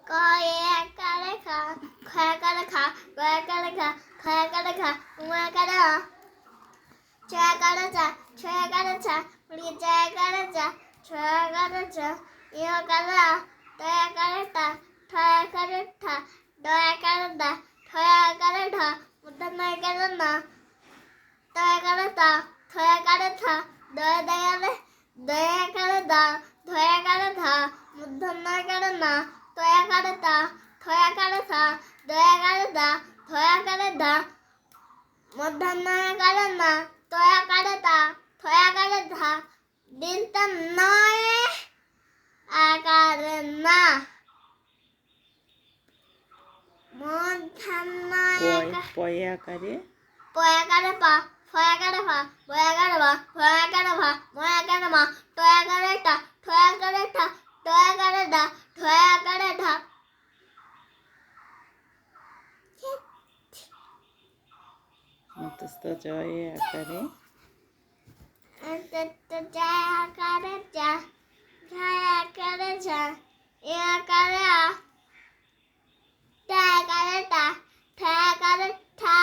কয়ে কারে খা খয়া কারে খা গয়া কারে খা খয়া কারে খা উয়া কারে ছয়া কারে চা ছয়া কারে চা উড়িয়ে ছয়া কারে চা ছয়া কারে চা ইয়া কারে তয়া কারে তা ঠয়া কারে ঠা দয়া কারে দা ঠয়া কারে ঢা মুদ্দনয় কারে না তয়া কারে তা ঠয়া কারে থা দয়া দয়া দয়া কারে দা ধয়া কারে ধা মুদ্দনয় কারে না তয়া কারে তা ঠয়া কারে থা দয়া কারে দা ধয়া কারে ধা মুদ্দনয় কারে না তয়া কারে তা ঠয়া কারে ধা দিনটা নয় আকারে না পয়ে আকারে পয়া কারে পা ফয়া কারে ফা বয়া কারে বা ফয়া কারে ভা ময়া কারে মা টয়া কারে টা ঠয়া কারে ঠা টয়া কারে দা ঠয়া কারে ঢা অন্তস্থ জয়ে আকারে জয় আকারে যা জয় আকারে যা এ আকারে আ টয়া কারে টা ঠয়া কারে ঠা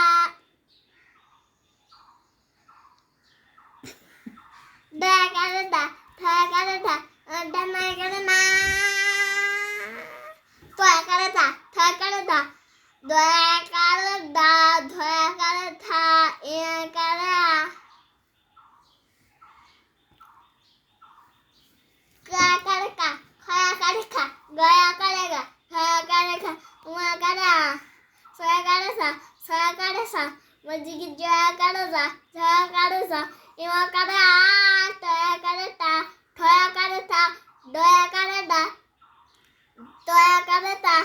দয়া কারে দা ঠয়া কারে ঠা দনায় কারে না তয়া কারে তা ঠয়া কারে দা দয়া কারে দা ধয়া কারে থা এ কারে আ কয়া কারে কা খয়া কারে খা গয়া কারে গা খয়া কারে খা উয়া কারে আ ছয়া কারে সা ছয়া কারে সা মজিকি জয়া কারে যা জয়া কারে সা ইয়া কারে আ তয়া কারে তা ঠয়া কারে থা দয়া কারে দা দয়া কারে তা